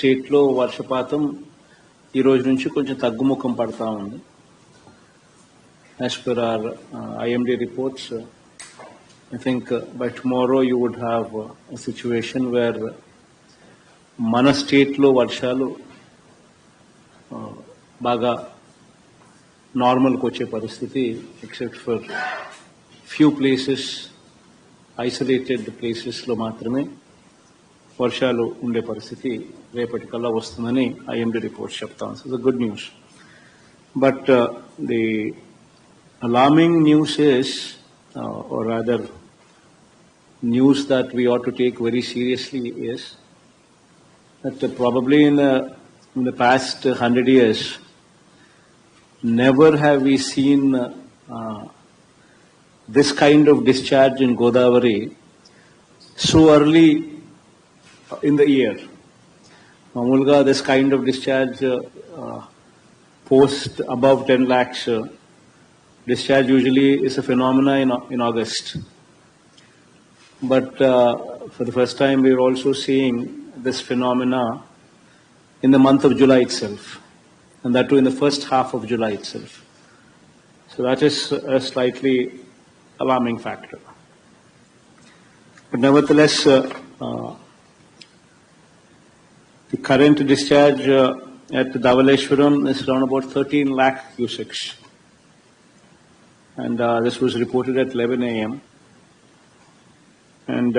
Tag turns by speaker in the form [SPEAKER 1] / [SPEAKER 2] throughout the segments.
[SPEAKER 1] స్టేట్లో వర్షపాతం ఈ రోజు నుంచి కొంచెం తగ్గుముఖం పడతా ఉంది. As per our IMD reports, I think by tomorrow you would have a situation where మన స్టేట్లో వర్షాలు బాగా నార్మల్కి వచ్చే పరిస్థితి, except for few places, isolated ప్లేసెస్లో మాత్రమే వర్షాలు ఉండే పరిస్థితి రేపటికల్లా వస్తుందని ఐఎండీ రిపోర్ట్స్ చెప్తాను. So good news. But the alarming news is, or rather news that we ought to take very seriously, is that probably in the past 100 years, never have we seen this kind of discharge in Godavari so early in the year. Mamulga, this kind of discharge post above 10 lakhs discharge usually is a phenomena in August. But for the first time, we are also seeing this phenomena in the month of July itself, and that too in the first half of July itself. So that is a slightly alarming factor. But nevertheless, the current discharge at Dhavaleshwaram is around about 13 lakh cusecs. And this was reported at 11 a.m. And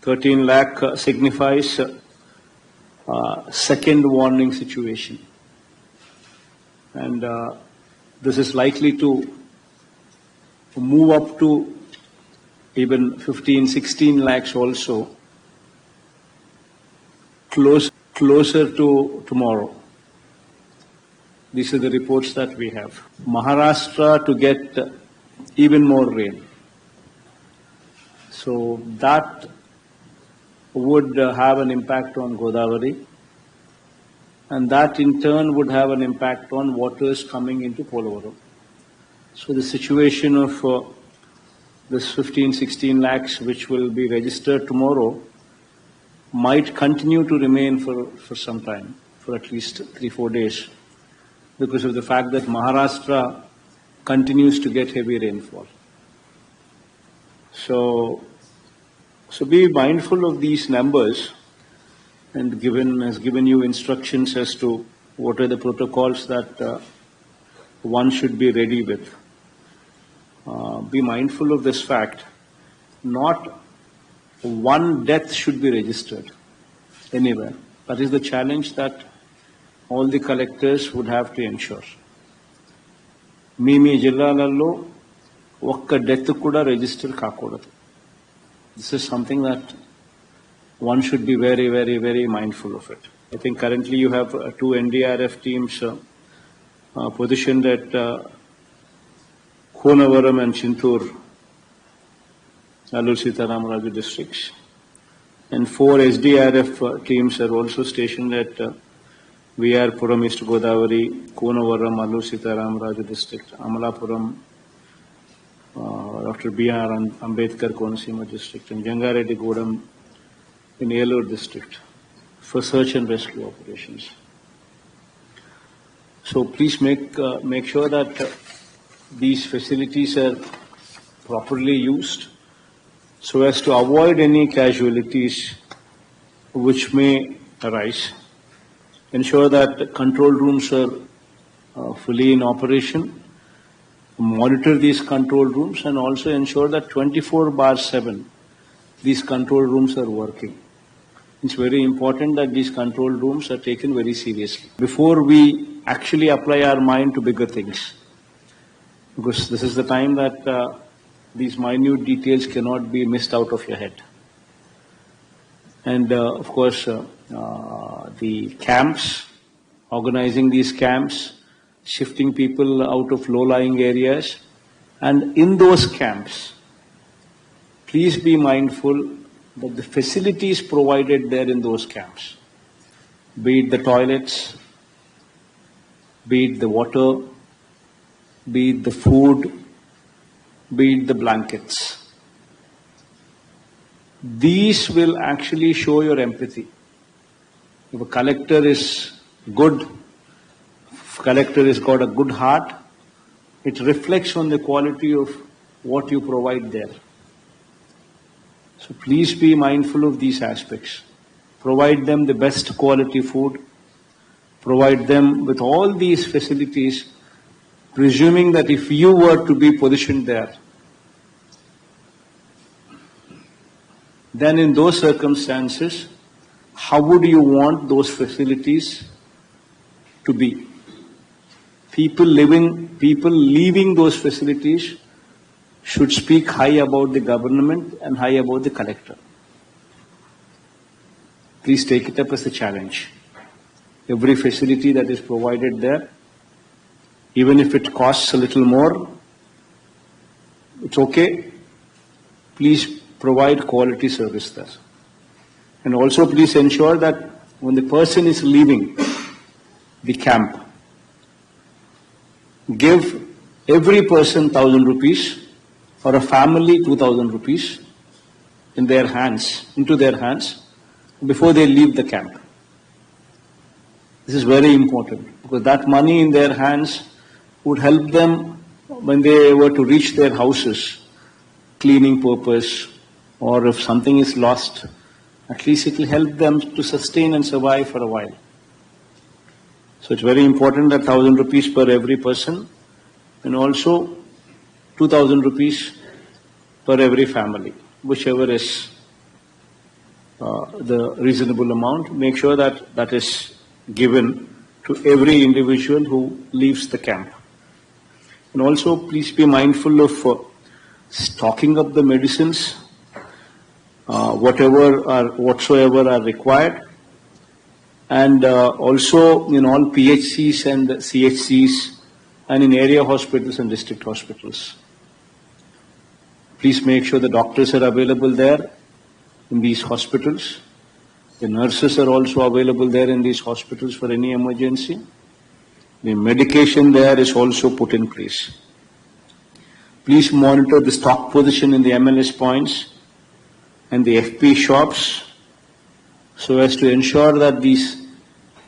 [SPEAKER 1] 13 lakh signifies second warning situation. And this is likely to move up to even 15, 16 lakhs also, closer to tomorrow. These are the reports that we have. Maharashtra to get even more rain. So that would have an impact on Godavari, and that in turn would have an impact on waters coming into Polavaram. So the situation of this 15, 16 lakhs which will be registered tomorrow might continue to remain for some time, for at least 3-4 days. Because of the fact that Maharashtra continues to get heavy rainfall. So be mindful of these numbers, and has given you instructions as to what are the protocols that one should be ready with. Be mindful of this fact. Not one death should be registered anywhere. That is the challenge that all the collectors would have to ensure. మీ జిల్లాలలో ఒక్క death కూడా register కాకూడదు. This is something that one should be very, very, very mindful of it. I think currently you have 2 NDRF teams positioned at Konavaram and Chintur, Allur Sitaramraju districts, and 4 SDRF teams are also stationed at VR Puram, East Godavari, Konavaram, Allur Sitaramraju district, Amalapuram, Dr. B.R. Ambedkar Konaseema district, and Jangareddy Godam in ALO district for search and rescue operations. So please make sure that these facilities are properly used so as to avoid any casualties which may arise. Ensure that control rooms are fully in operation. Monitor these control rooms, and also ensure that 24/7 these control rooms are working. It's very important that these control rooms are taken very seriously before we actually apply our mind to bigger things. Because this is the time that these minute details cannot be missed out of your head. And of course, the camps, organizing these camps, shifting people out of low-lying areas, and in those camps, please be mindful that the facilities provided there in those camps, be it the toilets, be it the water, be it the food, be it the blankets, these will actually show your empathy. If a collector is good, if a collector has got a good heart, it reflects on the quality of what you provide there. So please be mindful of these aspects. Provide them the best quality food. Provide them with all these facilities, presuming that if you were to be positioned there, then in those circumstances, how would you want those facilities to be? People leaving those facilities should speak high about the government and high about the collector. Please take it up as a challenge. Every facility that is provided there, even if it costs a little more, it's okay. Please provide quality service there. And also please ensure that when the person is leaving the camp, give every person 1,000 rupees or a family 2,000 rupees into their hands before they leave the camp. This is very important because that money in their hands would help them when they were to reach their houses, cleaning purpose, or if something is lost, at least it will help them to sustain and survive for a while. So it's very important that 1,000 rupees per every person and also 2,000 rupees per every family, whichever is the reasonable amount. Make sure that that is given to every individual who leaves the camp. And also please be mindful of stocking up the medicines, whatsoever are required. And also in all PHCs and CHCs and in area hospitals and district hospitals. Please make sure the doctors are available there in these hospitals. The nurses are also available there in these hospitals for any emergency. The medication there is also put in place. Please monitor the stock position in the MLS points and the FP shops so as to ensure that these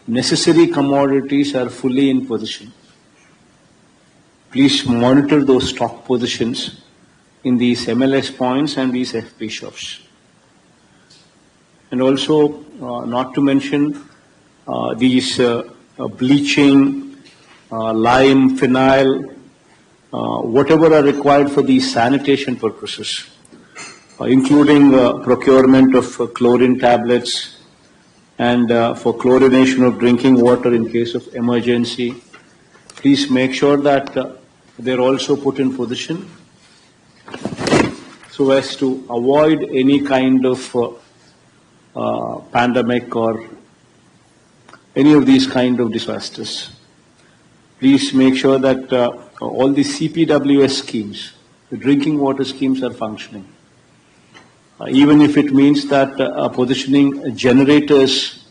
[SPEAKER 1] necessary commodities are fully in position. Please monitor those stock positions in these MLS points and these FP shops. And also, not to mention these bleaching, lime, phenyl, whatever are required for these sanitation purposes, including procurement of chlorine tablets and for chlorination of drinking water in case of emergency. Please make sure that they're also put in position so as to avoid any kind of pandemic or any of these kind of disasters. Please make sure that all the CPWS schemes, the drinking water schemes, are functioning. Even if it means that positioning generators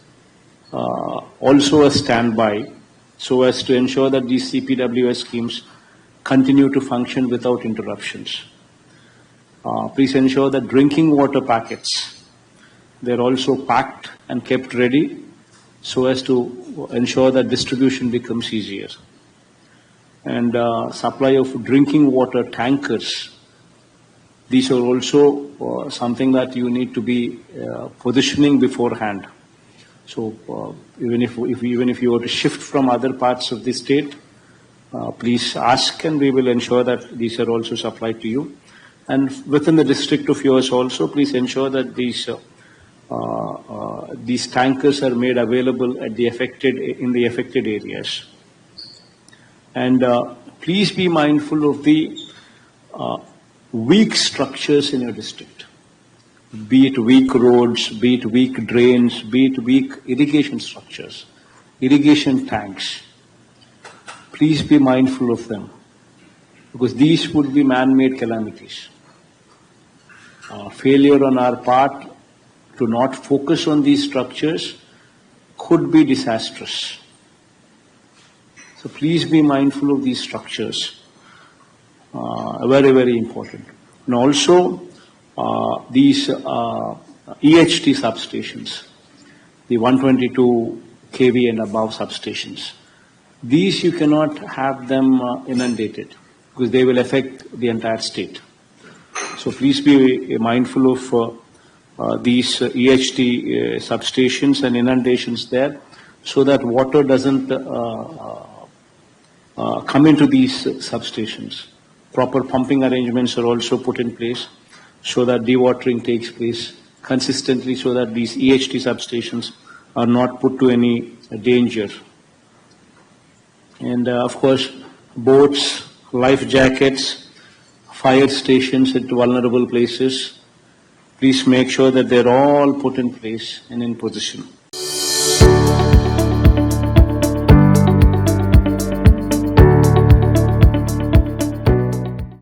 [SPEAKER 1] also a standby so as to ensure that these CPWS schemes continue to function without interruptions. Please ensure that drinking water packets, they're also packed and kept ready so as to ensure that distribution becomes easier. And supply of drinking water tankers, these are also something that you need to be positioning beforehand. So even if you were to shift from other parts of the state, please ask and we will ensure that these are also supplied to you. And within the district of yours also, please ensure that these tankers are made available at in the affected areas. And please be mindful of the weak structures in your district, be it weak roads, be it weak drains, be it weak irrigation structures, irrigation tanks. Please be mindful of them because these would be man-made calamities. Failure on our part to not focus on these structures could be disastrous. So please be mindful of these structures. Very, very important. And also these EHT substations. the 122 kV and above substations. These you cannot have them inundated because they will affect the entire state. So please be mindful of these EHT substations and inundations there so that water doesn't come into these substations. Proper pumping arrangements are also put in place so that dewatering takes place consistently so that these EHT substations are not put to any danger. And of course, boats, life jackets, fire stations at vulnerable places, please make sure that they're all put in place and in position.